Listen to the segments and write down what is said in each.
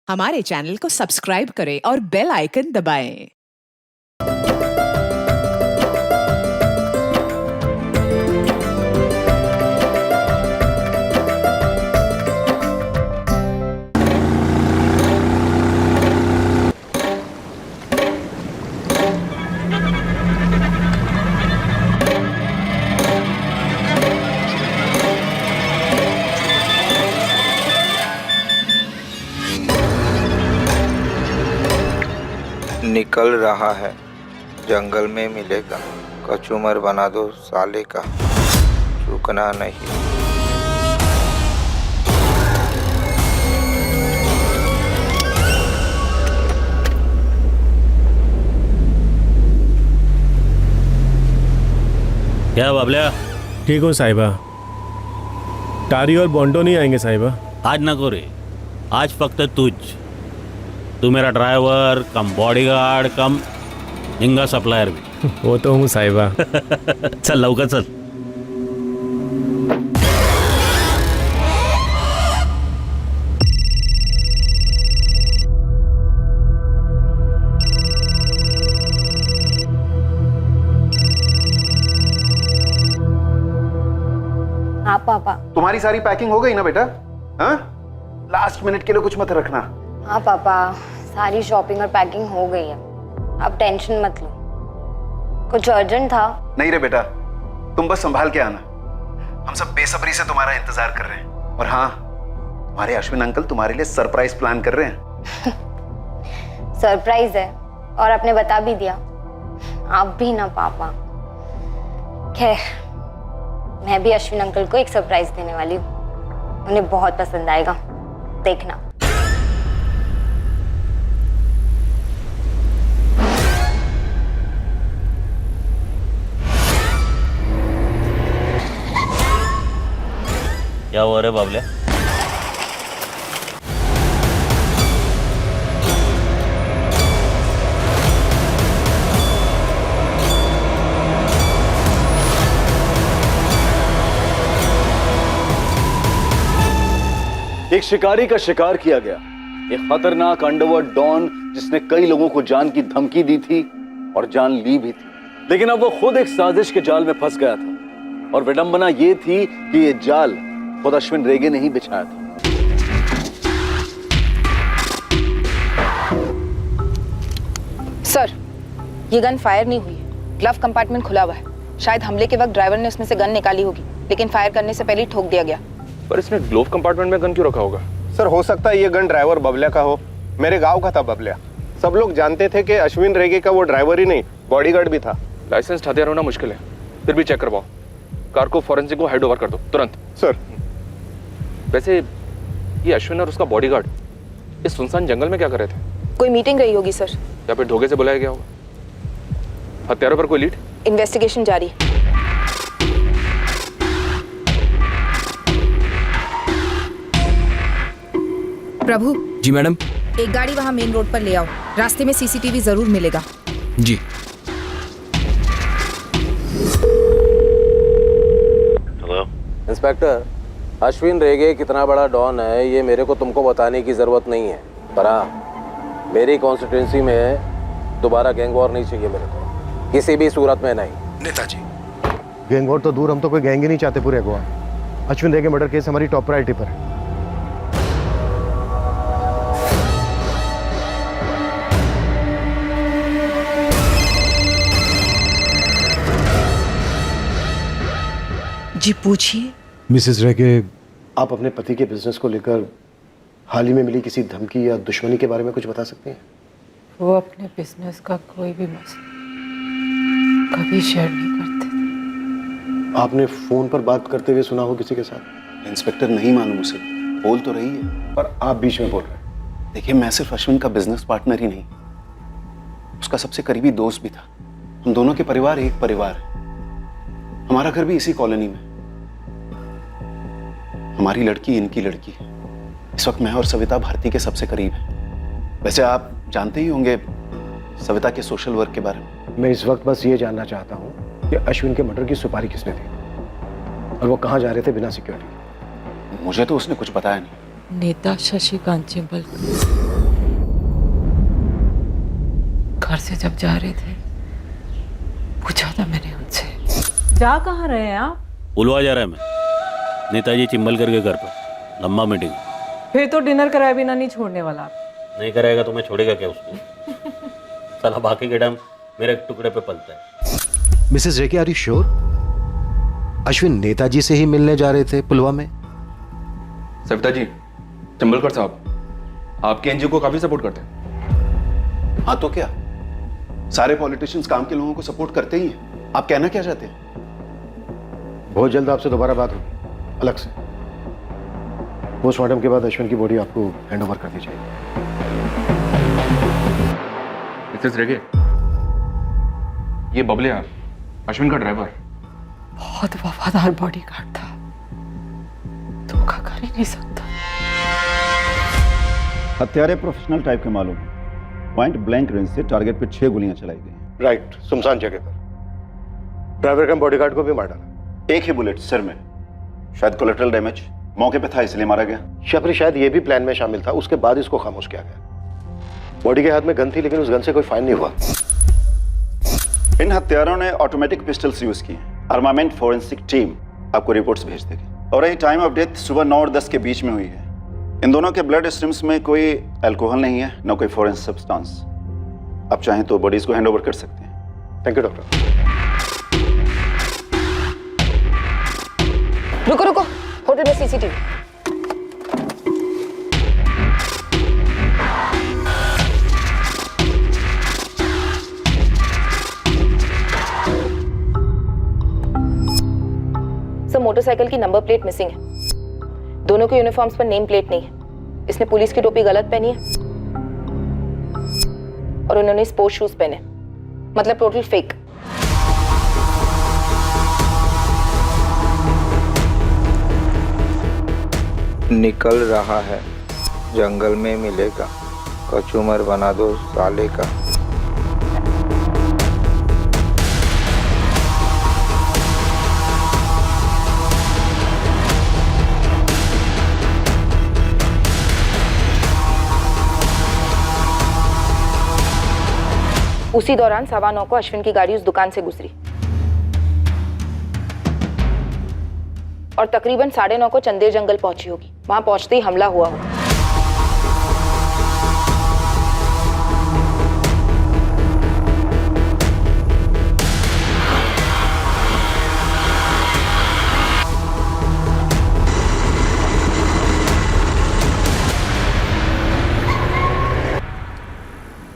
हमारे चैनल को सब्सक्राइब करें और बेल आइकन दबाएं। निकल रहा है, जंगल में मिलेगा। कचूमर बना दो साले का, रुकना नहीं। क्या बाबल्या? ठीक हो साहिबा। टारी और बॉन्डो नहीं आएंगे साहिबा? आज नको रे, आज फक्त तू मेरा ड्राइवर कम बॉडीगार्ड कम हिंगा सप्लायर भी। वो तो हूँ साहिबा। चल लवकर चल। हाँ पापा। तुम्हारी सारी पैकिंग हो गई ना बेटा? हाँ, लास्ट मिनट के लिए कुछ मत रखना। हाँ पापा, सारी शॉपिंग और पैकिंग हो गई है, आप टेंशन मत लो। कुछ अर्जेंट था? नहीं रे बेटा, तुम बस संभाल के आना। हम सब बेसब्री से तुम्हारा इंतजार कर रहे हैं। और हाँ, तुम्हारे अश्विन अंकल तुम्हारे लिए सरप्राइज प्लान कर रहे हैं। सरप्राइज है और आपने बता भी दिया। आप भी ना पापा। खैर, मैं भी अश्विन अंकल को एक सरप्राइज देने वाली हूँ, उन्हें बहुत पसंद आएगा, देखना। क्या हुआ रे बाबल्या? एक शिकारी का शिकार किया गया, एक खतरनाक अंडरवर्ल्ड डॉन जिसने कई लोगों को जान की धमकी दी थी और जान ली भी थी। लेकिन अब वो खुद एक साजिश के जाल में फंस गया था और विडंबना ये थी कि ये जाल खुद अश्विन रेगे ने ही बिछाया था। सर, ये गन फायर नहीं हुई है, ग्लव कंपार्टमेंट खुला हुआ है। शायद हमले के वक्त ड्राइवर ने उसमें से गन निकाली होगी, लेकिन फायर करने से पहले ही ठोक दिया गया। पर इसने ग्लोव कंपार्टमेंट में गन क्यों रखा होगा? सर, हो सकता है ये गन ड्राइवर बबलिया का हो। मेरे गांव का था बबलिया। सब लोग जानते थे कि अश्विन रेगे का वो ड्राइवर ही नहीं, बॉडीगार्ड भी था। लाइसेंस हथियार होना मुश्किल है, फिर भी चेक करवाओ। कार को फॉरेंसिक को हैंड ओवर कर दो तुरंत। सर। वैसे ये अश्विन और उसका बॉडीगार्ड इस सुनसान जंगल में क्या कर रहे थे? कोई मीटिंग रही होगी सर, या फिर धोखे से बुलाया गया होगा। हत्यारों पर कोई लीड? इन्वेस्टिगेशन जारी। प्रभु। जी मैडम। एक गाड़ी वहाँ मेन रोड पर ले आओ, रास्ते में सीसीटीवी जरूर मिलेगा। जी। हेलो इंस्पेक्टर, अश्विन रेगे कितना बड़ा डॉन है ये मेरे को तुमको बताने की जरूरत नहीं है, पर हाँ, मेरी कॉन्स्टिट्यूंसी में दोबारा गैंग वॉर नहीं चाहिए मेरे को, किसी भी सूरत में नहीं। नेताजी, गैंग वॉर तो दूर, हम तो कोई गैंग ही नहीं चाहते पूरे गोवा। अश्विन रेगे मर्डर केस हमारी टॉप प्रायोरिटी पर है। जी पूछिए। मिसेस रेगे, आप अपने पति के बिजनेस को लेकर हाल ही में मिली किसी धमकी या दुश्मनी के बारे में कुछ बता सकते हैं? वो अपने बिजनेस का कोई भी मसला कभी शेयर नहीं करते थे। आपने फोन पर बात करते हुए सुना हो किसी के साथ? इंस्पेक्टर, नहीं मालूम उसे, बोल तो रही है। पर आप बीच में बोल रहे हैं। देखिए, मैं सिर्फ अश्विन का बिजनेस पार्टनर ही नहीं, उसका सबसे करीबी दोस्त भी था। हम दोनों के परिवार एक परिवार है। हमारा घर भी इसी कॉलोनी में। हमारी लड़की इनकी लड़की है। इस वक्त मैं और सविता भारती के सबसे करीब हैं। वैसे आप जानते ही होंगे सविता के सोशल वर्क के बारे में। मैं इस वक्त बस ये जानना चाहता हूँ कि अश्विन के मर्डर की सुपारी किसने दी और वो कहाँ जा रहे थे बिना सिक्योरिटी? मुझे तो उसने कुछ बताया नहीं। नेता शशिकांत चिंबल। घर से जब जा रहे थे पूछा था मैंने उनसे। जा कहाँ रहे हैं आप? पुलवा जा रहा है मैं, नेताजी चिंबलकर के घर पर, लंबा मीटिंग। फिर तो डिनर कराए बिना नहीं छोड़ने वाला आप। नहीं कराएगा तो मैं छोड़ेगा क्या उसको? साला बाकी के टाइम मेरे टुकड़े पे पलता है। Mrs Rege, are you sure? Ashwin नेताजी से ही मिलने जा रहे थे पुलवा में? सविता जी, चिंबलकर साहब आपके एनजीओ को काफी सपोर्ट करते हैं। हाँ तो क्या, सारे पॉलिटिशियंस काम के लोगों को सपोर्ट करते ही हैं। आप कहना क्या चाहते हैं? बहुत जल्द आपसे दोबारा बात होगी अलग से। पोस्टमार्टम के बाद अश्विन की बॉडी आपको हैंड ओवर कर दी जाएगी। मिसेस रेगे, ये बबलिया अश्विन का ड्राइवर। बहुत वफादार बॉडीगार्ड था, धोखा कर ही नहीं सकता। हत्यारे प्रोफेशनल टाइप के मालूम है। पॉइंट ब्लैंक रेंज से टारगेट पे 6 गोलियां चलाई गई। राइट, सुनसान जगह पर ड्राइवर का बॉडीगार्ड को भी मार डाला। एक ही बुलेट सिर में, शायद कोलेटरल डैमेज मौके पे था इसलिए मारा गया। या फिर शायद ये भी प्लान में शामिल था, उसके बाद इसको खामोश किया गया। बॉडी के हाथ में गन थी लेकिन उस गन से कोई फायर नहीं हुआ। इन हत्यारों ने ऑटोमेटिक पिस्टल्स यूज किए। आर्मामेंट फोरेंसिक टीम आपको रिपोर्ट्स भेज देगी। और ये टाइम ऑफ डेथ सुबह 9 और 10 के बीच में हुई है। इन दोनों के ब्लड स्ट्रीम्स में कोई अल्कोहल नहीं है, न कोई फॉरेन सब्सटेंस। आप चाहें तो बॉडीज को हैंड ओवर कर सकते हैं। Thank you doctor. रुको रुको, होटल में सीसीटीवी। सर, मोटरसाइकिल की नंबर प्लेट मिसिंग है। दोनों के यूनिफॉर्म्स पर नेम प्लेट नहीं है। इसने पुलिस की टोपी गलत पहनी है और उन्होंने स्पोर्ट्स शूज पहने, मतलब टोटल फेक। निकल रहा है, जंगल में मिलेगा, कचूमर बना दो साले का। उसी दौरान 9:15 को अश्विन की गाड़ी उस दुकान से गुजरी और तकरीबन 9:30 को चंदेर जंगल पहुंची होगी। वहां पहुंचते ही हमला हुआ होगा।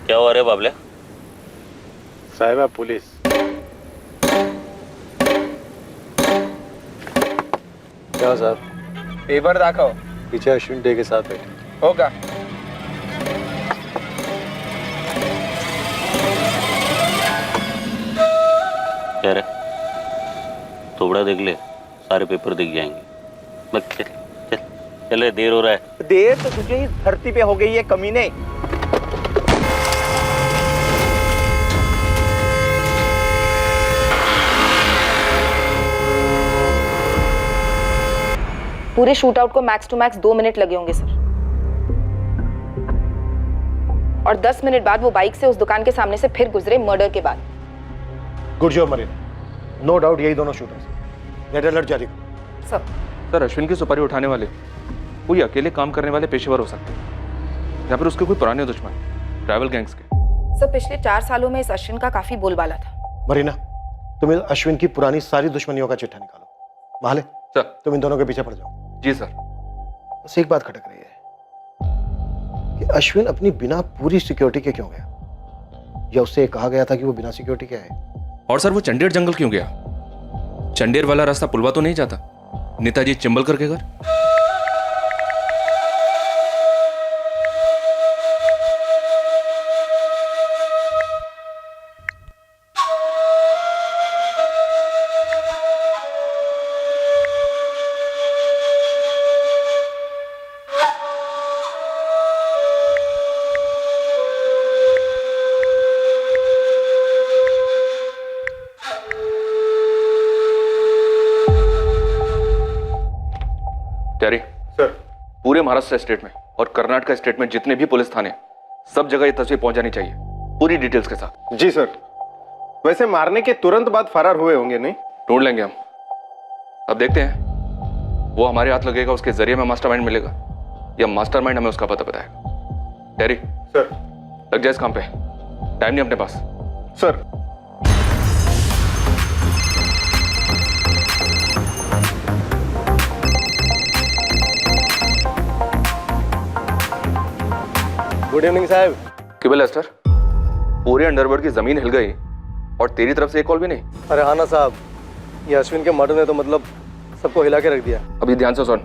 क्या हुआ रे बाबले? साहिबा पुलिस। क्या सर? पेपर दाखव। पीछे अश्विन डे के साथ है। होगा। क्या रे? थोड़ा देख ले, सारे पेपर दिख जाएंगे। बस चल चल चले, देर हो रहा है। देर तो तुझे इस धरती पे हो गई है कमीने। पूरे शूट आउट को मैक्स टू मैक्स 2 मिनट लगे होंगे सर। और 10 मिनट बाद वो बाइक से उस दुकान के सामने से फिर गुजरे मर्डर के बाद। Good job Marine, no doubt यही दोनों शूटर्स। रेड अलर्ट जारी करो। सर, अश्विन की सुपारी उठाने वाले कोई अकेले काम करने वाले पेशेवर हो सकते हैं या फिर उसके कोई पुराने दुश्मन, ट्रैवल गैंग्स के। सर, पिछले 4 सालों में इस अश्विन का काफी बोलबाला था। मरीना, तुम अश्विन की पुरानी सारी दुश्मनियों का चिट्ठा निकालो। माले सर, तुम इन दोनों के पीछे पड़ जाओ। जी सर। बस एक बात खटक रही है कि अश्विन अपनी बिना पूरी सिक्योरिटी के क्यों गया, या उससे कहा गया था कि वो बिना सिक्योरिटी के आए? और सर, वो चंडेर जंगल क्यों गया? चंडेर वाला रास्ता पुलवा तो नहीं जाता नेताजी चिंबलकर के घर? टेरी सर, पूरे महाराष्ट्र स्टेट में और कर्नाटक स्टेट में जितने भी पुलिस थाने, सब जगह ये तस्वीर पहुंच जानी चाहिए। पूरी डिटेल्स के साथ। जी सर। वैसे मारने के तुरंत बाद फरार हुए होंगे नहीं? ढूंढ लेंगे हम। अब देखते हैं वो हमारे हाथ लगेगा, उसके जरिए में मास्टरमाइंड मिलेगा, या मास्टरमाइंड हमें उसका पता बताएगा। टेरी सर, लग जाए इस काम पे, टाइम नहीं अपने पास। सर। गुड इवनिंग साहब। क्यों लेस्टर, पूरे अंडरवर्ल्ड की जमीन हिल गई और तेरी तरफ से एक कॉल भी नहीं? अरे हाँ ना साहब, ये अश्विन के मर्डर ने तो मतलब सबको हिला के रख दिया। अभी ध्यान से सुन,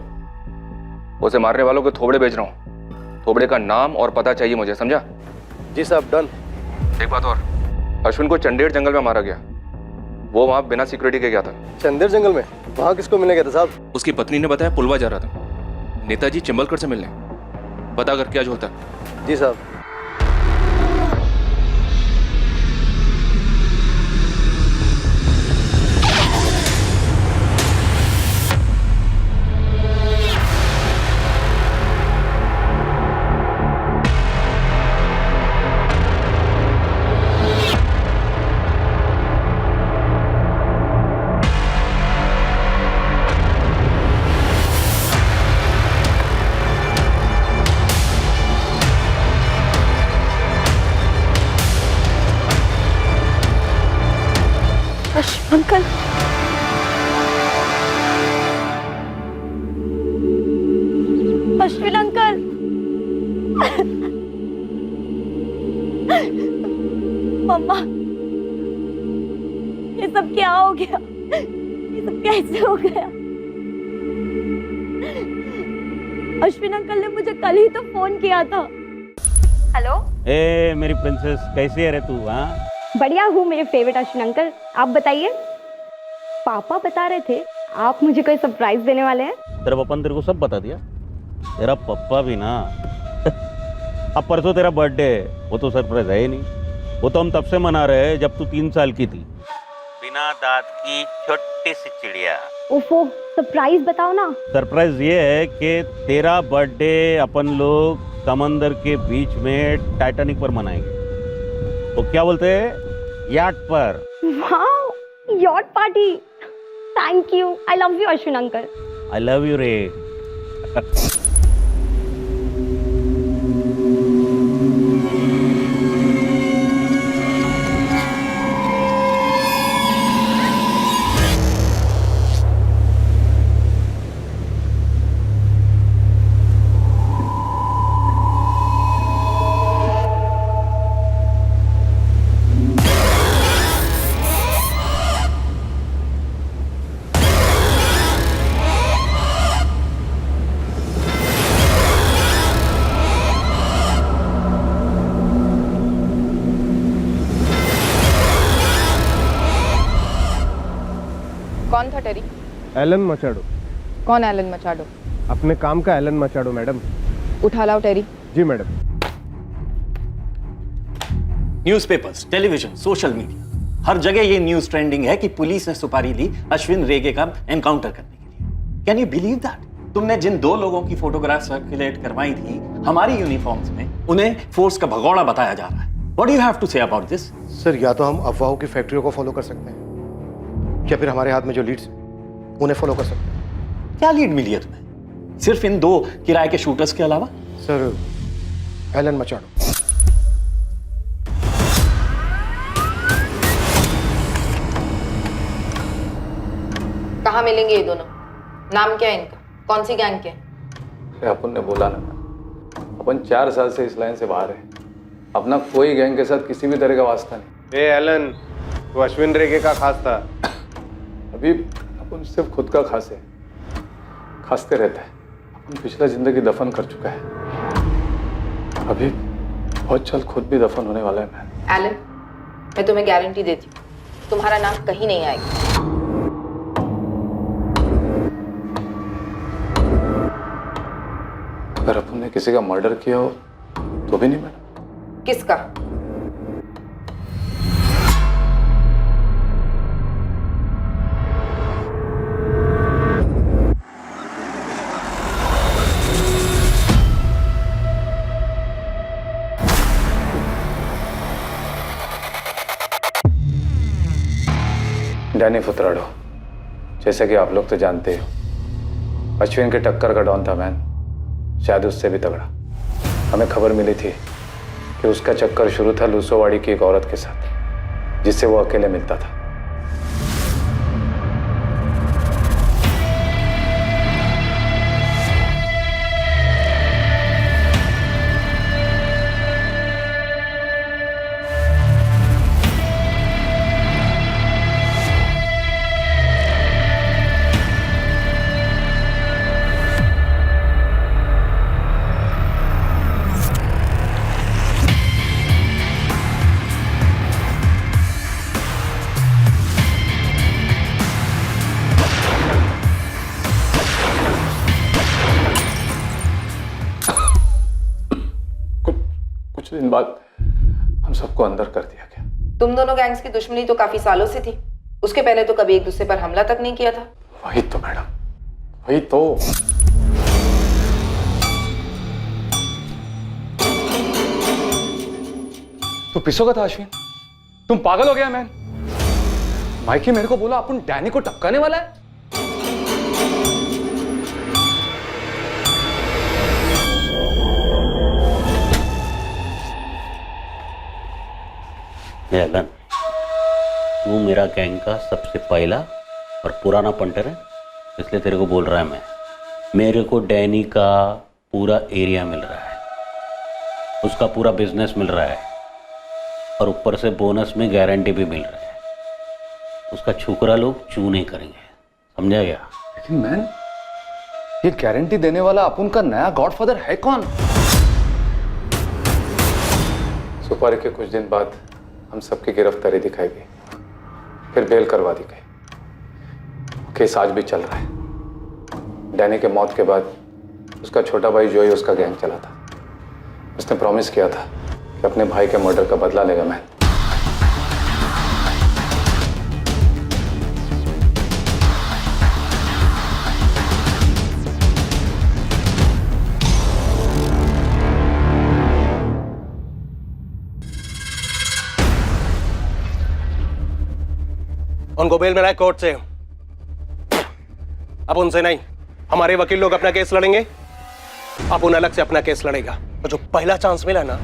उसे मारने वालों के थोबड़े बेच रहा हूँ। थोबड़े का नाम और पता चाहिए मुझे, समझा? जी साहब, डन। एक बात और, अश्विन को चंडेर जंगल में मारा गया, वो वहां बिना सिक्योरिटी के गया था। चंदेर जंगल में? वहां किसको मिलने गया था साहब? उसकी पत्नी ने बताया पुलवा जा रहा था, नेताजी चिंबलकर से मिलने। पता कर क्या जो होता है। जी साहब। अंकल, अश्विन अंकल, मम्मा, ये सब क्या हो गया? ये सब कैसे हो गया? अश्विन अंकल ने मुझे कल ही तो फोन किया था। हेलो। ए मेरी प्रिंसेस, कैसी है रे तू? हाँ बढ़िया हूँ मेरे फेवरेट अश्विन अंकल, आप बताइए। पापा बता रहे थे आप मुझे कोई सरप्राइज देने वाले हैं। तेरा पापा ने तेरे को सब बता दिया? तेरा पप्पा भी ना अब परसों तेरा बर्थडे है, वो तो सरप्राइज है ही नहीं। वो तो हम तब से मना रहे हैं जब तू 3 साल की थी। बिना दांत की छोटी सी चिड़िया। ओफो, सरप्राइज बताओ ना। सरप्राइज ये है कि तेरा बर्थडे अपन लोग समंदर के बीच में टाइटैनिक पर मनाएंगे। वो क्या बोलते हैं, याट पर। Wow, yacht party. Thank you, I love you Ashwin uncle. I love you रे। कौन था टेरी? एलन मचाडो। कौन एलन मचाडो? अपने काम का एलन मचाडो मैडम। उठा लाओ टेरी। जी madam. Newspapers, television, social media, हर जगह ये न्यूज़ ट्रेंडिंग है कि पुलिस ने सुपारी ली अश्विन रेगे का एनकाउंटर करने के लिए। Can you believe that? तुमने जिन 2 लोगों की फोटोग्राफ सर्कुलेट करवाई थी हमारी यूनिफॉर्म्स में, उन्हें फोर्स का भगौड़ा बताया जा रहा है। What do you have to say about this? Sir, या तो हम अफवाहों की फैक्ट्रियों को फॉलो कर सकते हैं, या फिर हमारे हाथ में जो लीड्स उन्हें फॉलो कर सकते हैं। क्या लीड मिली है तुम्हें सिर्फ इन 2 किराए के शूटर्स के अलावा? Sir, Alan Machado. कहाँ मिलेंगे ये दोनों? नाम क्या है इनका? कौन सी गैंग के? अपन ने बोला ना, अपन 4 साल से इस लाइन से बाहर है। अपना कोई गैंग के साथ किसी भी तरह का वास्ता नहीं। ए एलन, वो अश्विन रेगे का खास था। अभी अपन सिर्फ खुद का खास है, खासते रहता है। अपन पिछला जिंदगी दफन कर चुका है, अभी बहुत जल्द खुद भी दफन होने वाला है। मैं एलन, मैं तुम्हें गारंटी देती हूँ तुम्हारा नाम कहीं नहीं आएगा। अगर अपन ने किसी का मर्डर किया हो तो भी नहीं मैडम। किसका? डैनी फुतराडो, जैसे कि आप लोग तो जानते हो, अश्विन के टक्कर का डॉन था मैन, शायद उससे भी तगड़ा। हमें खबर मिली थी कि उसका चक्कर शुरू था लूसोवाड़ी की एक औरत के साथ, जिससे वो अकेले मिलता था। कुछ दिन बाद हम सबको अंदर कर दिया गया। तुम दोनों गैंग्स की दुश्मनी तो काफी सालों से थी, उसके पहले तो कभी एक दूसरे पर हमला तक नहीं किया था। वही तो मैडम, वही तो। तू पिसोगा था अश्विन? तुम पागल हो गया मैन? माइकी मेरे को बोला अपन डैनी को टपकाने वाला है। एलन, तू मेरा गैंग का सबसे पहला और पुराना पंटर है, इसलिए तेरे को बोल रहा है मैं। मेरे को डैनी का पूरा एरिया मिल रहा है, उसका पूरा बिजनेस मिल रहा है, और ऊपर से बोनस में गारंटी भी मिल रहा है। उसका छुकरा लोग चू नहीं करेंगे, समझा गया? लेकिन मैन, ये गारंटी देने वाला अपन का नया गॉडफादर है कौन? सुपारी के कुछ दिन बाद हम सबकी गिरफ्तारी दिखाई गई, फिर बेल करवा दी गई। केस आज भी चल रहा है। डैनी के मौत के बाद उसका छोटा भाई जोई उसका गैंग चला था। उसने प्रॉमिस किया था कि अपने भाई के मर्डर का बदला लेगा। मैं उनको बेल मिला है कोर्ट से। अब उनसे नहीं, हमारे वकील लोग अपना केस लड़ेंगे, अपन अलग से अपना केस लड़ेगा। और जो पहला चांस मिला ना,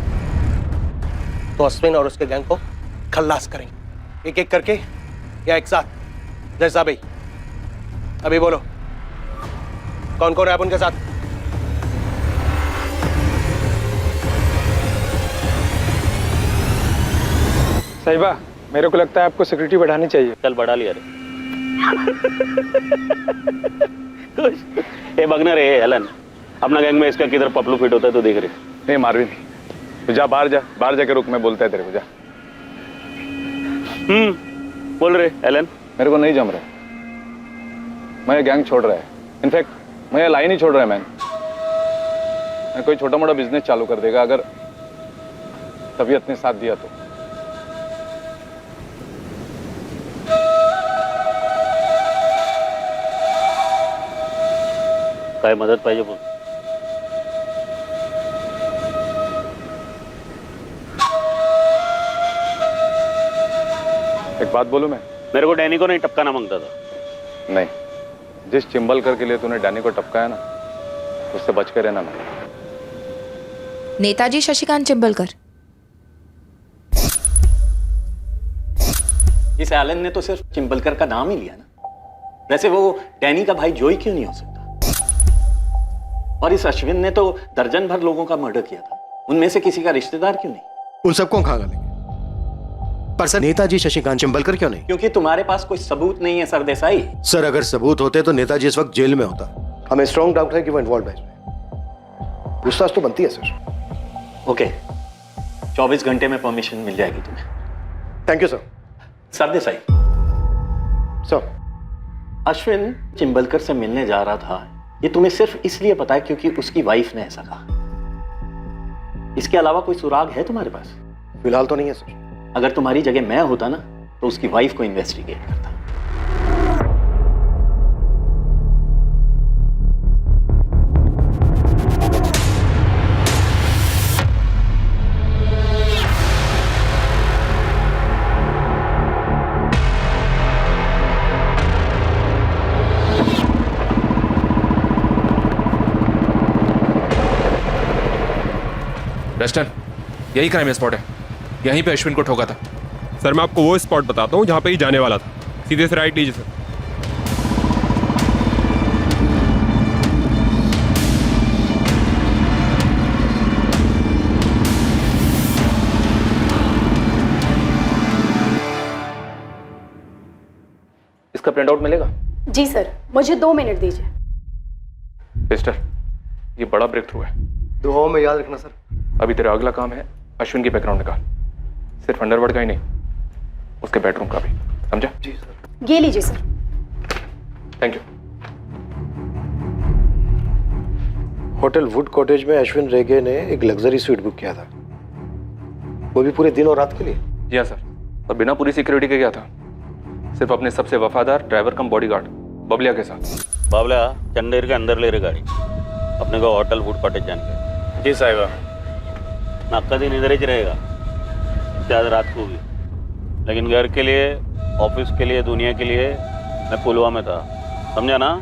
तो अश्विन और उसके गैंग को खल्लास करेंगे, एक एक करके या एक साथ। जैसा भाई, अभी बोलो कौन कौन है अपन के साथ? साहिबा, मेरे को लगता है आपको सिक्योरिटी बढ़ानी चाहिए। चल बढ़ा लिया रे। ये बगना रे एलन, अपना गैंग में इसका किधर पपलू फिट होता है तो देख रहे। नहीं मारवी नहीं, तो जा बाहर जा, बाहर जाके रुक, मैं बोलता है तेरे को। जा। बोल रहे एलन। मेरे को नहीं जम रहा, मैं ये गैंग छोड़ रहा है। इनफैक्ट मैं ये लाइन ही छोड़ रहा है। मैं कोई छोटा मोटा बिजनेस चालू कर देगा अगर तबीयत ने साथ दिया तो। काय मदत पाहिजे बोल। एक बात बोलूं मैं? मेरे को डैनी को नहीं टपकाना मांगता था। नहीं, जिस चिंबलकर के लिए तूने डैनी को टपकाया ना, उससे बच के रहना। मैं नेताजी शशिकांत चिंबलकर। इस एलन ने तो सिर्फ चिंबलकर का नाम ही लिया ना, वैसे वो डैनी का भाई जोई क्यों नहीं हो सकता? और इस अश्विन ने तो दर्जन भर लोगों का मर्डर किया था, उनमें से किसी का रिश्तेदार क्यों नहीं? उन सबको हम कहां लेंगे? पर सर, नेताजी शशिकांत चिंबलकर क्यों नहीं? क्योंकि तुम्हारे पास कोई सबूत नहीं है सर देसाई। सर, अगर सबूत होते तो नेताजी इस वक्त जेल में होता। हमें स्ट्रॉन्ग डाउट है कि वो इन्वॉल्व है इसमें। पूछताछ तो बनती है सर। ओके, 24 घंटे में परमिशन मिल जाएगी तुम्हें। Thank you sir. Sir Desai, sir, Ashwin Chimbalkar से मिलने जा रहा था, ये तुम्हें सिर्फ इसलिए पता है क्योंकि उसकी वाइफ ने ऐसा कहा। इसके अलावा कोई सुराग है तुम्हारे पास? फिलहाल तो नहीं है सर। अगर तुम्हारी जगह मैं होता ना, तो उसकी वाइफ को इन्वेस्टिगेट करता। वेस्टर्न, यही क्राइम स्पॉट है, यहीं पे अश्विन को ठोका था। सर मैं आपको वो स्पॉट बताता हूँ जहाँ पे ये जाने वाला था। सीधे से राइट लीजिए सर। इसका प्रिंट आउट मिलेगा? जी सर, मुझे 2 मिनट दीजिए। सिस्टर, ये बड़ा ब्रेक थ्रू है, दुआओं में याद रखना सर। अभी तेरा अगला काम है अश्विन की बैकग्राउंड निकाल, सिर्फ अंडरवर्ल्ड का ही नहीं, उसके बेडरूम का भी, समझा? जी सर। ये लीजिए sir. Thank you. Hotel would cottage में अश्विन रेगे ने एक लग्जरी स्वीट बुक किया था, वो भी पूरे दिन और रात के लिए। जी हाँ सर, और बिना पूरी सिक्योरिटी के गया था, सिर्फ अपने सबसे वफादार ड्राइवर कम बॉडीगार्ड बबलिया के साथ। बाबला चंदेर के अंदर ले रहे गाड़ी, अपने को होटल वुड कॉटेज जाने का। जी साहिबा। नाका दिन इधर ही रहेगा, शायद रात को भी, लेकिन घर के लिए, ऑफिस के लिए, दुनिया के लिए मैं पुलवामा में था, समझा ना?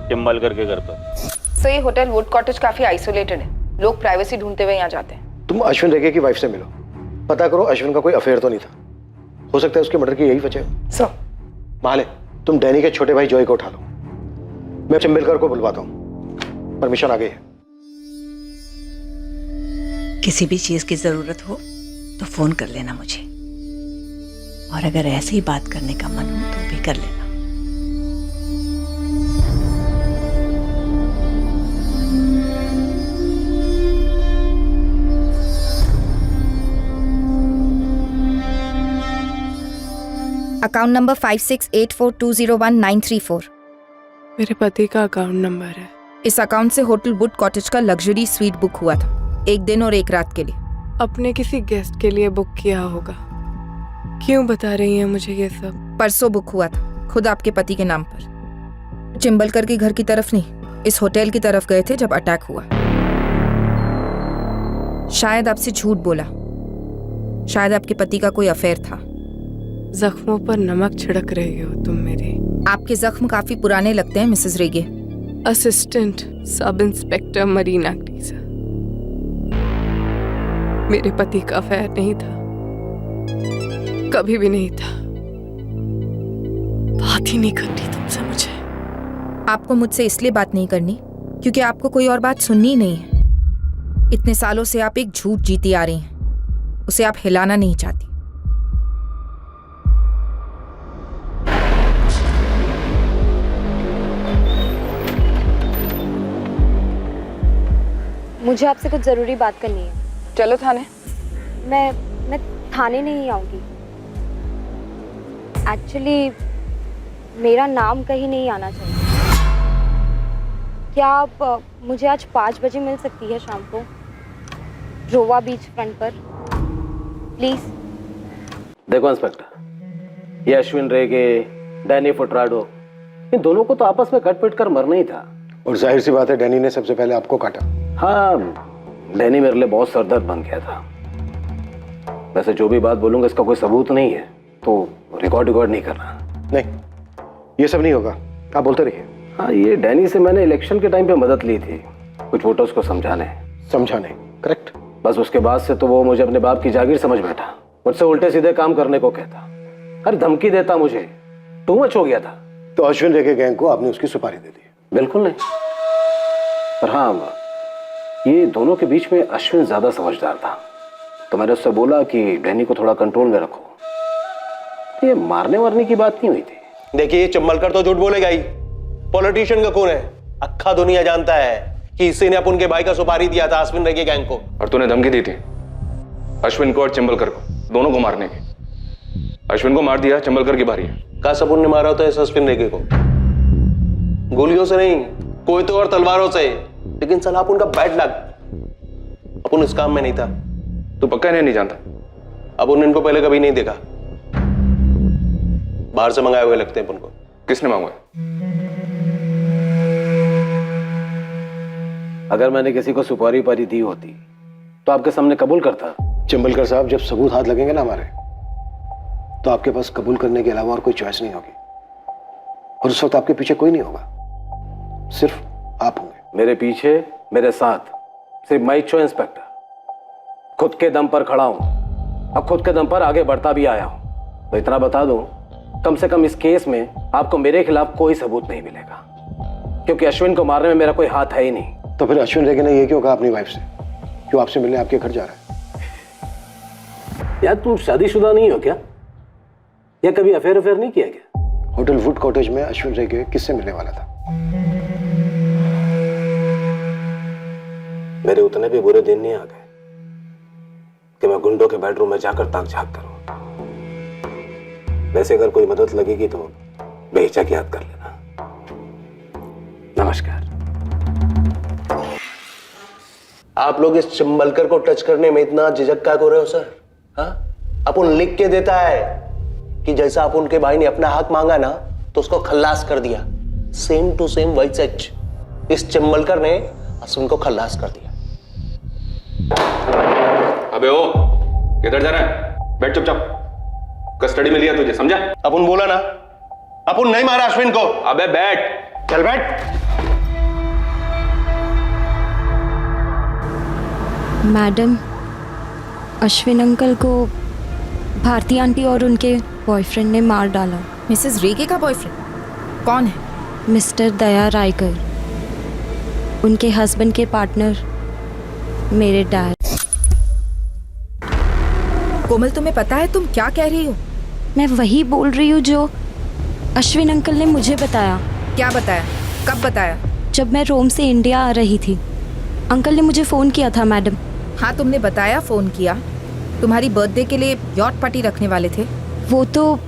चिंबलकर के घर पर। सो ये होटल वुड कॉटेज काफी आइसोलेटेड है, लोग प्राइवेसी ढूंढते हुए यहाँ जाते हैं। तुम अश्विन रेगे की वाइफ से मिलो, पता करो अश्विन का कोई अफेयर तो नहीं था, हो सकता है उसके मर्डर की यही वजह है। सर माले, तुम डैनी के छोटे भाई जॉय को उठा लो, मैं चिंबलकर को बुलवाता हूँ, परमिशन आ गई है। किसी भी चीज की जरूरत हो तो फोन कर लेना मुझे, और अगर ऐसे ही बात करने का मन हो तो भी कर लेना। Account number 5684201934। मेरे पति का अकाउंट नंबर है। इस अकाउंट से होटल वुड कॉटेज का लग्जरी स्वीट बुक हुआ था, 1 दिन और 1 रात के लिए। अपने किसी गेस्ट के लिए बुक किया होगा। क्यों बता रही हैं मुझे ये सब? परसों बुक हुआ था, खुद आपके पति के नाम पर। चिंबलकर के घर की तरफ नहीं, इस होटल की तरफ गए थे जब अटैक हुआ। शायद आपसे झूठ बोला, शायद आपके पति का कोई अफेयर था। जख्मों पर नमक छिड़क रही हो तुम मेरे। आपके जख्म काफी पुराने लगते हैं Mrs Rege. Assistant sub inspector Marina Grizer. मेरे पति का अफेयर नहीं था, कभी भी नहीं था। बात ही नहीं करनी तुमसे मुझे। आपको मुझसे इसलिए बात नहीं करनी क्योंकि आपको कोई और बात सुननी नहीं है। इतने सालों से आप एक झूठ जीती आ रही हैं, उसे आप हिलाना नहीं चाहती। मुझे आपसे कुछ जरूरी बात करनी है। चलो थाने। मैं थाने नहीं आऊंगी। एक्चुअली मेरा नाम कहीं नहीं आना चाहिए। क्या आप मुझे आज 5 बजे मिल सकती है शाम को, रोवा बीच फ्रंट पर, प्लीज? देखो इंस्पेक्टर, ये अश्विन रेगे, डैनी फुटराडो, इन दोनों को तो आपस में कट पिट कर मरना ही था। और जाहिर सी बात है डैनी ने सबसे पहले आपको काटा। हाँ, डैनी मेरे लिए बहुत सरदर्द बन गया था। वैसे जो भी बात बोलूंगा इसका कोई सबूत नहीं है, तो रिकॉर्ड नहीं करना। नहीं, ये सब नहीं होगा, आप बोलते रहिए। हाँ, ये डैनी से मैंने इलेक्शन के टाइम पे मदद ली थी, कुछ वोटर्स को समझाने। करेक्ट। बस उसके बाद से तो वो मुझे अपने बाप की जागीर समझ बैठा, मुझसे उल्टे सीधे काम करने को कहता, हर धमकी देता, मुझे टू मच हो गया था। तो अश्विन रेगे गैंग को आपने उसकी सुपारी दे दी? बिल्कुल नहीं, पर हाँ, ये दोनों के बीच में अश्विन ज्यादा समझदार था, तो मैंने उससे बोला कि डैनी को थोड़ा कंट्रोल में रखो। ये मारने वारने की बात नहीं हुई थी। देखिए, चिंबलकर तो झूठ बोलेगा ही, पॉलिटिशियन का कौन है? अक्खा दुनिया जानता है कि इसी ने अपन के भाई का सुपारी दिया था अश्विन रेगे गैंग को। और तूने धमकी दी थी अश्विन को और चिंबलकर को, दोनों को मारने की। अश्विन को मार दिया, चिंबलकर की बारी है। कहा सबूत ने मारा होता है इस अश्विन रेगे को, गोलियों से नहीं, कोई तो और तलवारों से। लेकिन साला अपन का बैड लक, अपन इस काम में नहीं था। तू पक्का नहीं जानता? अपन इनको पहले कभी नहीं देखा, बाहर से मंगाए हुए लगते हैं अपन को। किसने मांगा? अगर मैंने किसी को सुपारी पारी दी होती तो आपके सामने कबूल करता। चिंबलकर साहब, जब सबूत हाथ लगेंगे ना हमारे, तो आपके पास कबूल करने के अलावा और कोई चॉइस नहीं होगी, और उस वक्त आपके पीछे कोई नहीं होगा, सिर्फ आप होंगे। मेरे पीछे, मेरे साथ सिर्फ मैं ही इंस्पेक्टर, खुद के दम पर खड़ा हूं, अब खुद के दम पर आगे बढ़ता भी आया हूं। तो इतना बता दूं, कम से कम इस केस में आपको मेरे खिलाफ कोई सबूत नहीं मिलेगा, क्योंकि अश्विन को मारने में मेरा कोई हाथ है ही नहीं। तो फिर अश्विन रेगे ने ये क्यों कहा अपनी वाइफ से, क्यों आपसे मिलने आपके घर जा रहा है? यार तू शादीशुदा नहीं हो क्या, या कभी अफेयर नहीं किया क्या? होटल वुड कॉटेज में अश्विन रेगे किससे मिलने वाला था? मेरे उतने भी बुरे दिन नहीं आ गए कि मैं गुंडों के बेडरूम में जाकर ताक झाक करूं। वैसे अगर कोई मदद लगेगी तो बेहिचक याद कर लेना। नमस्कार। आप लोग इस चिंबलकर को टच करने में इतना झिझक क्या कर रहे हो सर? हाँ, अपुन लिख के देता है कि जैसा अपुन के भाई ने अपना हक मांगा ना तो उसको खल्लास कर दिया। सेम टू सेम वही सच इस चिंबलकर ने अश्विन को खल्लास कर दिया। अबे ओ, किधर जा रहा है? बैठ चुपचाप। कस्टडी में लिया तुझे, समझा? अपुन बोला ना, अपुन नहीं मारा अश्विन को। अबे बैठ। चल बैठ। मैडम, अश्विन अंकल को भारती आंटी और उनके बॉयफ्रेंड ने मार डाला। मिसेस रेगे का बॉयफ्रेंड कौन है? मिस्टर दया रायकर, उनके हस्बैंड के पार्टनर मेरे डैड। कोमल, तुम्हें पता है तुम क्या कह रही हो? मैं वही बोल रही हूँ जो अश्विन अंकल ने मुझे बताया। क्या बताया? कब बताया? जब मैं रोम से इंडिया आ रही थी, अंकल ने मुझे फ़ोन किया था मैडम। हाँ, तुमने बताया फ़ोन किया। तुम्हारी बर्थडे के लिए यॉट पार्टी रखने वाले थे। वो तो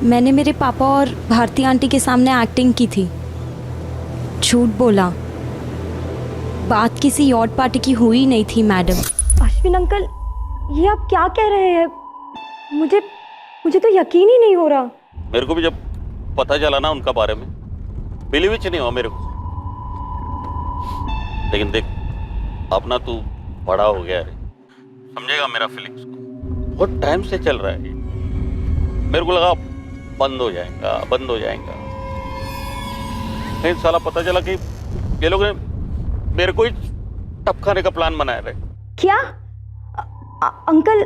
मैंने मेरे पापा और भारती आंटी के सामने एक्टिंग की थी। झूठ बोला, बात किसी यॉट पार्टी की हुई नहीं थी मैडम। अश्विन अंकल, ये आप क्या कह रहे हैं? मुझे तो यकीन ही नहीं हो रहा। मेरे को भी जब पता चला ना उनका बारे में, बिलीव ही नहीं हुआ मेरे को। लेकिन देख, अपना तू बड़ा हो गया है, समझेगा मेरा फीलिंग्स को। बहुत टाइम से चल रहा है ये। मेरे को लगा बंद हो जाएगा। लेकिन साला पता चला कि ये लोग ने मेरे को ही टपकाने का प्लान बनाया रहे। क्या अंकल,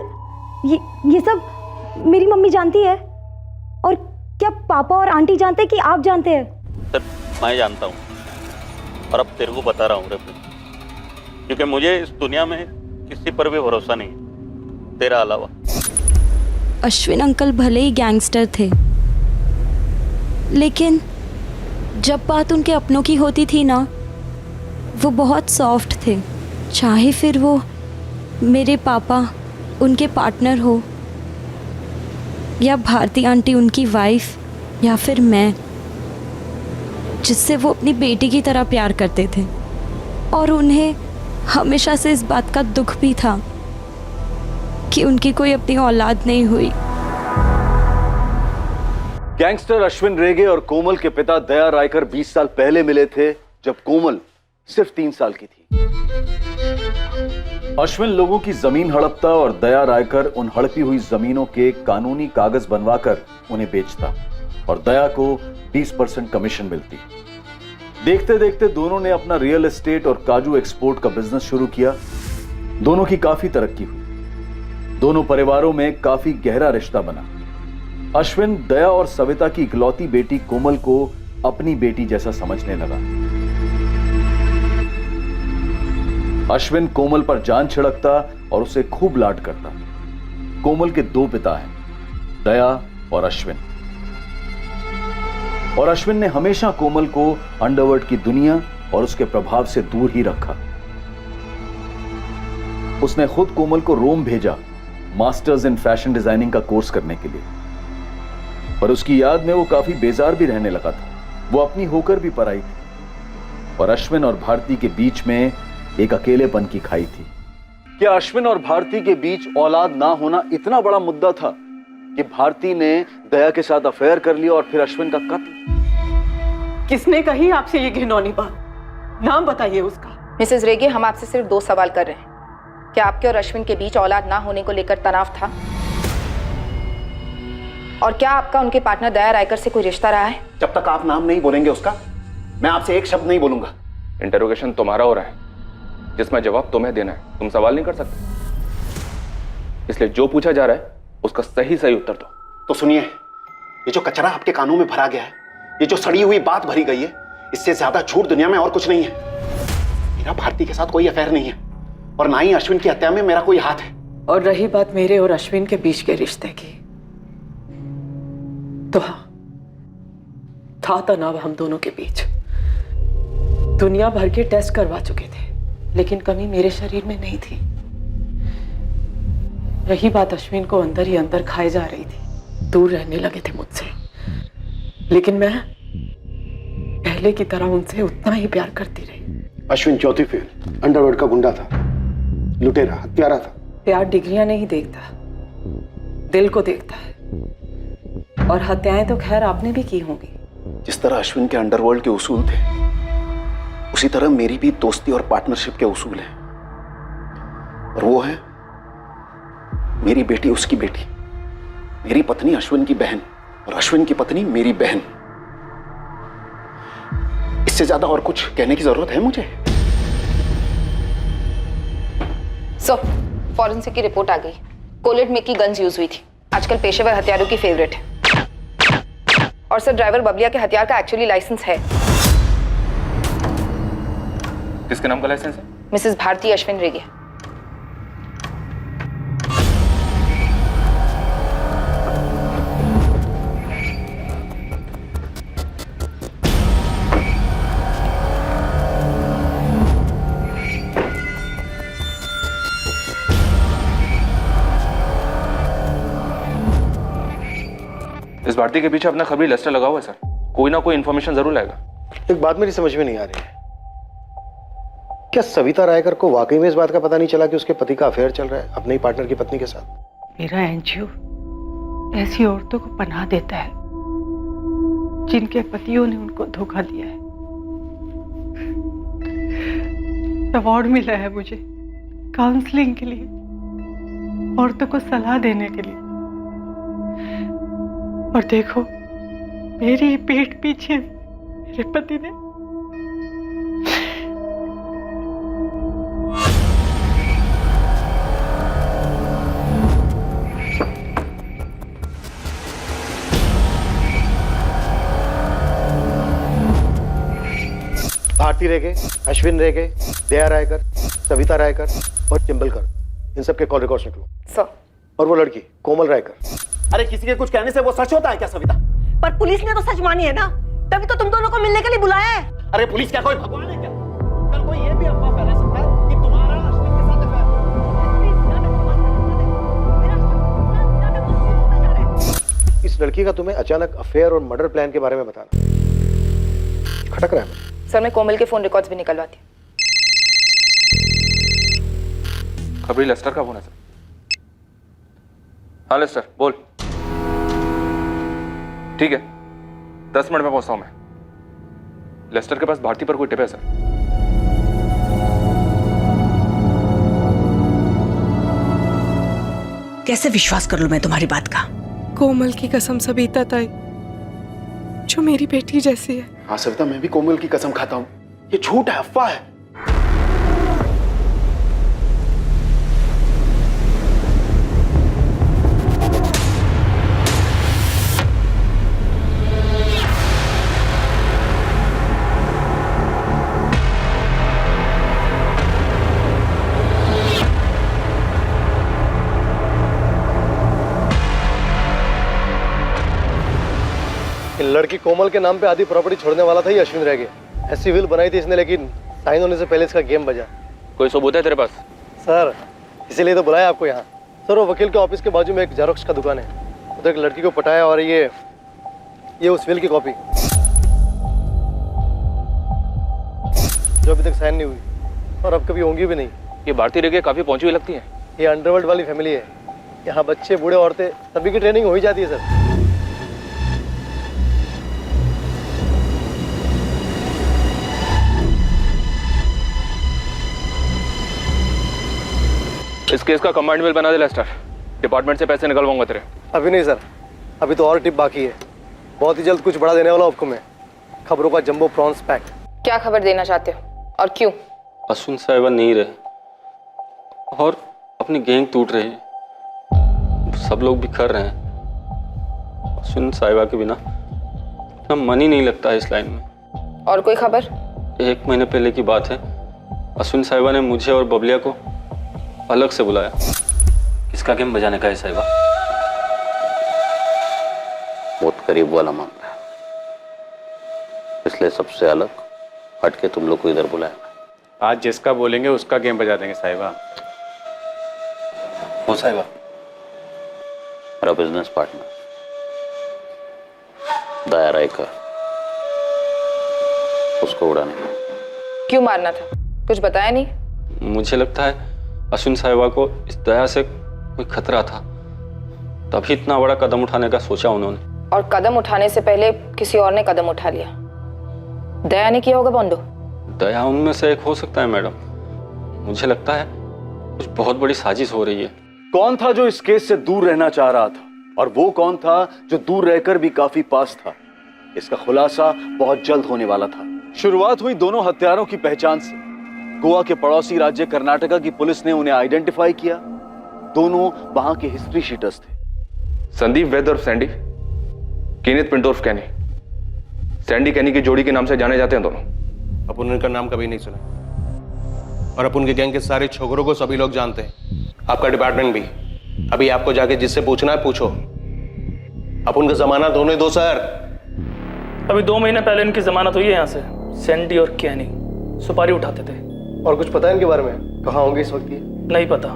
ये सब मेरी मम्मी जानती है? और क्या पापा और आंटी जानते हैं कि आप जानते हैं? सर, मैं जानता हूँ और अब तेरे को बता रहा हूँ रे, क्योंकि मुझे इस दुनिया में किसी पर भी भरोसा नहीं है तेरा अलावा। अश्विन अंकल भले ही गैंगस्टर थे, लेकिन जब बात उनके अपनों की होती थी ना, वो बहुत सॉफ्ट थे। चाहे फिर वो मेरे पापा उनके पार्टनर हो, या भारती आंटी उनकी वाइफ, या फिर मैं, जिससे वो अपनी बेटी की तरह प्यार करते थे। और उन्हें हमेशा से इस बात का दुख भी था कि उनकी कोई अपनी औलाद नहीं हुई। गैंगस्टर अश्विन रेगे और कोमल के पिता दया रायकर 20 साल पहले मिले थे, जब कोमल सिर्फ 3 साल की थी। अश्विन लोगों की जमीन हड़पता और दया रायकर उन हड़पी हुई जमीनों के कानूनी कागज बनवाकर उन्हें बेचता, और दया को 20% कमीशन मिलती। देखते देखते दोनों ने अपना रियल एस्टेट और काजू एक्सपोर्ट का बिजनेस शुरू किया। दोनों की काफी तरक्की हुई। दोनों परिवारों में काफी गहरा रिश्ता बना। अश्विन दया और सविता की इकलौती बेटी कोमल को अपनी बेटी जैसा समझने लगा। अश्विन कोमल पर जान छिड़कता और उसे खूब लाड करता। कोमल के 2 पिता हैं, दया और अश्विन। और अश्विन ने हमेशा कोमल को अंडरवर्ल्ड की दुनिया और उसके प्रभाव से दूर ही रखा। उसने खुद कोमल को रोम भेजा मास्टर्स इन फैशन डिजाइनिंग का कोर्स करने के लिए, पर उसकी याद में वो काफी बेजार भी रहने लगा था। वो अपनी होकर भी पराई थी, और अश्विन और भारती के बीच में एक अकेलेपन की खाई थी। क्या अश्विन और भारती के बीच औलाद ना होना इतना बड़ा मुद्दा था कि भारती ने दया के साथ अफेयर कर लिया और फिर अश्विन का कत्ल? किसने कही आपसे ये घिनौनी बात? नाम बताइए उसका। मिसेस रेगे, हम आपसे सिर्फ 2 सवाल कर रहे हैं। क्या आपके और अश्विन के बीच औलाद ना होने को लेकर तनाव था? और क्या आपका उनके पार्टनर दया रायकर से कोई रिश्ता रहा है? जब तक आप नाम नहीं बोलेंगे उसका, मैं आपसे एक शब्द नहीं बोलूंगा। इंटरोगेशन तुम्हारा हो रहा है, जिसमें जवाब तुम्हें देना है। तुम सवाल नहीं कर सकते। इसलिए जो पूछा जा रहा है उसका सही सही उत्तर दो। तो सुनिए, ये जो कचरा आपके कानों में भरा गया है, ये जो सड़ी हुई बात भरी गई है, इससे ज्यादा झूठ दुनिया में और कुछ नहीं है। मेरा भारती के साथ कोई अफेयर नहीं है और ना ही अश्विन की हत्या में मेरा कोई हाथ है। और रही बात मेरे और अश्विन के बीच के रिश्ते की, तो हाँ, था तनाव हम दोनों के बीच। दुनिया भर के टेस्ट करवा चुके थे, लेकिन कमी मेरे शरीर में नहीं थी। रही बात अश्विन को अंदर ही अंदर खाए जा रही थी, दूर रहने लगे थे मुझसे, लेकिन मैं पहले की तरह उनसे उतना ही प्यार करती रही। अश्विन चौथी फेल, अंडरवर्ल्ड का गुंडा था, लुटेरा, हत्यारा था। प्यार डिग्रियां नहीं देखता, दिल को देखता है। और हत्याएं तो खैर आपने भी की होंगी। जिस तरह अश्विन के अंडरवर्ल्ड के उसूल थे, उसी तरह मेरी भी दोस्ती और पार्टनरशिप के उसूल हैं। और वो है मेरी बेटी उसकी बेटी, मेरी पत्नी अश्विन की बहन और अश्विन की पत्नी मेरी बहन। इससे ज्यादा और कुछ कहने की जरूरत है मुझे? फॉरेंसिक की रिपोर्ट आ गई। कोलेट में की गन्स यूज हुई थी, आजकल पेशेवर हथियारों की फेवरेट है। और सर, ड्राइवर बबलिया के हथियार का एक्चुअली लाइसेंस है। किसके नाम का लाइसेंस है? मिसेस भारती अश्विन रेगे। इस भारती के पीछे अपना खबरी लेस्टर लगा हुआ है सर, कोई ना कोई इंफॉर्मेशन जरूर लाएगा। एक बात मेरी समझ में नहीं आ रही है, क्या सविता रायकर को वाकई में इस बात का पता नहीं चला कि उसके पति का अफेयर चल रहा है अपने ही पार्टनर की पत्नी के साथ? मेरा एनजीओ ऐसी औरतों को पनाह देता है जिनके पतियों ने उनको धोखा दिया है। अवार्ड मिला है मुझे काउंसलिंग के लिए, औरतों को सलाह देने के लिए। और देखो, मेरी पीठ पीछे मेरे पति ने भारती रेगे, अश्विन रेगे, दया रायकर, सविता रायकर और चिंबलकर, इन सब के कॉल रिकॉर्ड्स निकलो। सर। और वो लड़की कोमल रायकर। अरे किसी के कुछ कहने से वो सच होता है क्या सविता? पर पुलिस ने तो सच मानी है ना, तभी तो तुम दोनों को मिलने के लिए बुलाया है। अरे पुलिस क्या कोई भगवान है क्या? कल कोई ये भी अफवाह फैला सकता है कि तुम्हारा अश्विन के साथ अफेयर है। इस लड़की का तुम्हें अचानक अफेयर और मर्डर प्लान के बारे में बताना खटक रहा है मुझे। सर, मैं कोमल के फोन रिकॉर्ड्स भी निकलवाती हूँ। खबरी लेस्टर का फोन है सर। हाँ लेस्टर, बोल। ठीक है, 10 मिनट में पहुंचता हूं मैं। लेस्टर के पास भारती पर कोई टिप है सर? कैसे विश्वास कर लूं मैं तुम्हारी बात का? कोमल की कसम सविता ताई, जो मेरी बेटी जैसी है। हाँ सविता, मैं भी कोमल की कसम खाता हूँ, ये झूठ है, अफवाह है। लड़की कोमल के नाम पे आधी प्रॉपर्टी छोड़ने वाला था ये अश्विन रह गया। ऐसी विल बनाई थी इसने, लेकिन साइन होने से पहले इसका गेम बजा। कोई सबूत है तेरे पास? सर, इसीलिए तो बुलाया आपको यहाँ। सर, वो वकील के ऑफिस के बाजू में एक जेरोक्स का दुकान है, उधर एक लड़की को पटाया और ये उस विल की कॉपी जो अभी तक साइन नहीं हुई और अब कभी होंगी भी नहीं। ये भारती रेगे काफी पहुंची हुई लगती है। ये अंडरवर्ल्ड वाली फैमिली है, यहाँ बच्चे बूढ़े औरतें सभी की ट्रेनिंग हो ही जाती है सर। इस केस का कमांड बिल बना दे लेस्टर, डिपार्टमेंट से पैसे निकलवाऊंगा तेरे। अभी नहीं सर, अभी तो और टिप बाकी है। बहुत ही जल्द कुछ बड़ा देने वाला हूं आपको मैं। खबरों का जंबो प्रॉन्स पैक। क्या खबर देना चाहते हो और क्यों? अश्विन साहिबा नहीं रहे और अपनी गैंग टूट रही है सब लोग बिखर रहे हैं। अश्विन साहिबा के बिना अपना मन ही नहीं लगता है इस लाइन में। और कोई खबर? 1 महीने पहले की बात है, अश्विन साहिबा ने मुझे और बबलिया को अलग से बुलाया। किसका गेम बजाने का है साहिबा? बहुत करीब वाला मामला है, इसलिए सबसे अलग हटके तुम लोग को इधर बुलाया। आज जिसका बोलेंगे उसका गेम बजा देंगे साहिबा। वो साहिबा मेरा बिजनेस पार्टनर दया रायकर, उसको उड़ाने का। क्यों मारना था? कुछ बताया नहीं? मुझे लगता है अश्विन साहिबा को इस दया से कोई खतरा था, तभी इतना बड़ा कदम उठाने का सोचा उन्होंने। और कदम उठाने से पहले किसी और ने कदम उठा लिया। दया ने किया होगा बोंडो? दया उनमें से एक हो सकता है मैडम। मुझे लगता है कुछ बहुत बड़ी साजिश हो रही है। कौन था जो इस केस से दूर रहना चाह रहा था, और वो कौन था जो दूर रहकर भी काफी पास था? इसका खुलासा बहुत जल्द होने वाला था। शुरुआत हुई दोनों हत्यारों की पहचान से। गोवा के पड़ोसी राज्य कर्नाटका की पुलिस ने उन्हें आइडेंटिफाई किया। दोनों वहां के हिस्ट्री शीटर्स थे। संदीप वैद और सैंडी, केनेथ पिंटो उर्फ कैनी। सैंडी कैनी की जोड़ी के नाम से जाने जाते हैं दोनों। अपन उनका नाम कभी नहीं सुना, और अपन के गैंग के सारे छोकरों को सभी लोग जानते हैं, आपका डिपार्टमेंट भी। अभी आपको जाके जिससे पूछना है पूछो। अपन का जमानत होने दो सर। अभी 2 महीने पहले इनकी जमानत हुई है यहाँ से। सैंडी और कैनी सुपारी उठाते थे। और कुछ पता है इनके बारे में? कहाँ होंगे इस वक्त ये? नहीं पता,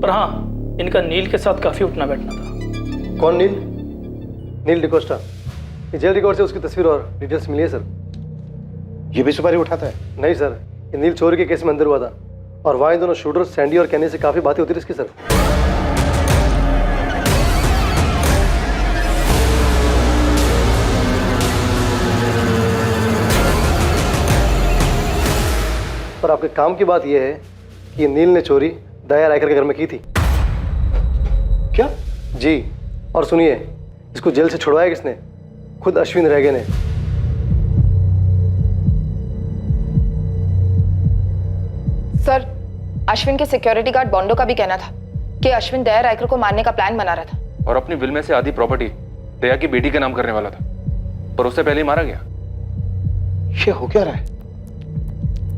पर हाँ इनका नील के साथ काफी उठना बैठना था। कौन नील? नील डिकोस्टा। ये जेल रिकॉर्ड से उसकी तस्वीर और डिटेल्स मिली है सर। ये भी सुपारी उठाता है? नहीं सर, ये नील चोरी के केस में अंदर हुआ था, और वहाँ इन दोनों शूटर सैंडी और कैनी से काफी बातें होती रही इसकी सर। पर आपके काम की बात यह है कि नील ने चोरी दया रायकर के घर में की थी। क्या? जी, और सुनिए, इसको जेल से छुड़वाया किसने? खुद अश्विन रेगे ने। सर, अश्विन के सिक्योरिटी गार्ड बोंडो का भी कहना था कि अश्विन दया रायकर को मारने का प्लान बना रहा था और अपनी विल में से आधी प्रॉपर्टी दया की बेटी के नाम करने वाला था, पर उससे पहले ही मारा गया। ये हो क्या रहा है?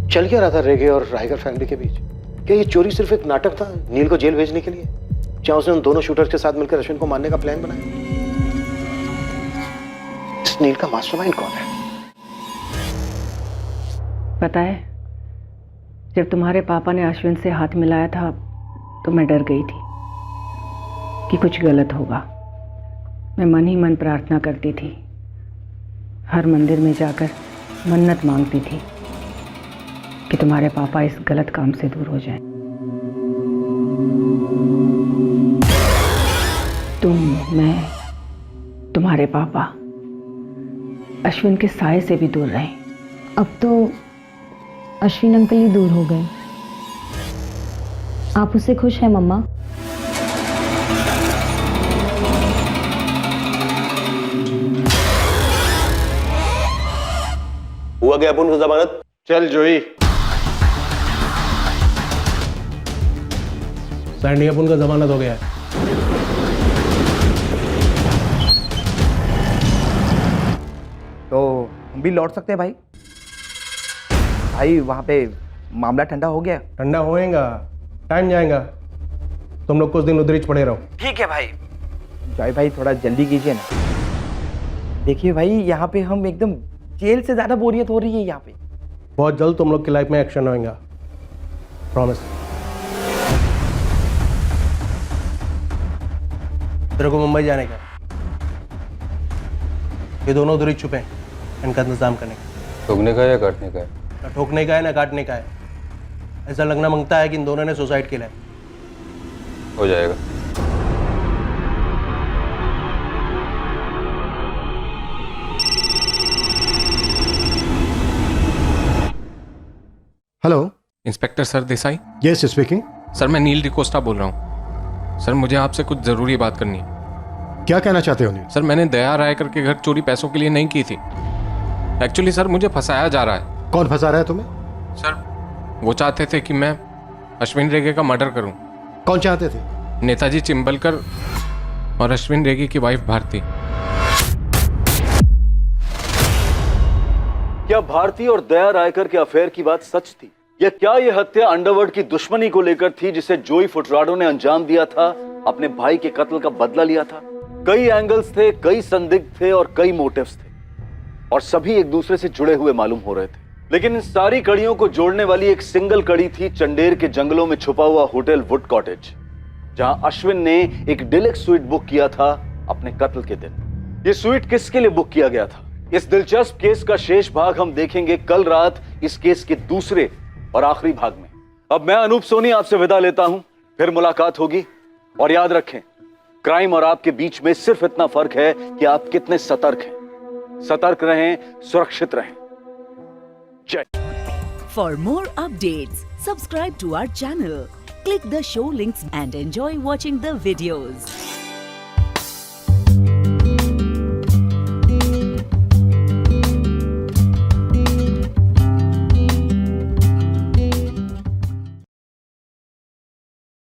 चल क्या रहा था रेगे और रायकर फैमिली के बीच? क्या ये चोरी सिर्फ एक नाटक था नील को जेल भेजने के लिए? क्या उसने उन दोनों शूटर्स के साथ मिलकर अश्विन को मारने का प्लान बनाया? इस नील का मास्टरमाइंड कौन है? पता है, जब तुम्हारे पापा ने अश्विन से हाथ मिलाया था तो मैं डर गई थी कि कुछ गलत होगा। मैं मन ही मन प्रार्थना करती थी, हर मंदिर में जाकर मन्नत मांगती थी कि तुम्हारे पापा इस गलत काम से दूर हो जाएं। तुम, मैं, तुम्हारे पापा अश्विन के साए से भी दूर रहे। अब तो अश्विन अंकल ही दूर हो गए। आप उससे खुश हैं मम्मा? हुआ गया अपन को जमानत। चल जोई। सैंडी, अपन का जमानत हो गया है। तो हम भी लौट सकते हैं भाई? भाई वहाँ पे मामला ठंडा हो गया? ठंडा होएगा, टाइम जाएगा। तुम लोग कुछ दिन उधर ही पड़े रहो। ठीक है भाई। जॉय भाई थोड़ा जल्दी कीजिए ना। देखिए भाई, यहाँ पे हम एकदम जेल से ज्यादा बोरियत हो रही है यहाँ पे। बहुत जल्द तुम लोग की लाइफ में एक्शन होएगा, प्रॉमिस। तेरे को मुंबई जाने का, ये दोनों उधर ही छुपे हैं, इनका इंतजाम करने का। ठोकने का या काटने का है? ना ठोकने का है ना काटने का है। ऐसा लगना मांगता है कि इन दोनों ने सुसाइड किया है। हो जाएगा। Hello, inspector sir Desai. Yes speaking. Sir मैं नील डिकोस्टा बोल रहा हूँ। सर मुझे आपसे कुछ जरूरी बात करनी है। क्या कहना चाहते हो नील? सर मैंने दया रायकर के घर चोरी पैसों के लिए नहीं की थी। एक्चुअली सर मुझे फंसाया जा रहा है। कौन फंसा रहा है तुम्हें? सर वो चाहते थे कि मैं अश्विन रेगे का मर्डर करूं। कौन चाहते थे? नेताजी चिंबलकर और अश्विन रेगी की वाइफ भारती। क्या भारती और दया रायकर के अफेयर की बात सच थी, या क्या यह हत्या अंडरवर्ल्ड की दुश्मनी को लेकर थी जिसे जोई फुटराडो ने अंजाम दिया था, अपने भाई के कत्ल का बदला लिया था? कई एंगल्स थे, कई संदिग्ध थे और कई मोटिव्स थे, और सभी एक दूसरे से जुड़े हुए मालूम हो रहे थे। लेकिन इन सारी कड़ियों को जोड़ने वाली एक सिंगल कड़ी थी चंडेर के जंगलों में छुपा हुआ होटल वुड कॉटेज, जहां अश्विन ने एक डिलक्स स्वीट बुक किया था अपने कत्ल के दिन। यह स्वीट किसके लिए बुक किया गया था, इस दिलचस्प केस का शेष भाग हम देखेंगे कल रात इस केस के दूसरे और आखिरी भाग में। अब मैं अनूप सोनी आपसे विदा लेता हूं, फिर मुलाकात होगी। और याद रखें, क्राइम और आपके बीच में सिर्फ इतना फर्क है कि आप कितने सतर्क हैं। सतर्क रहें, सुरक्षित रहें। जय। For more updates, subscribe to our channel, click the show links and enjoy watching the videos.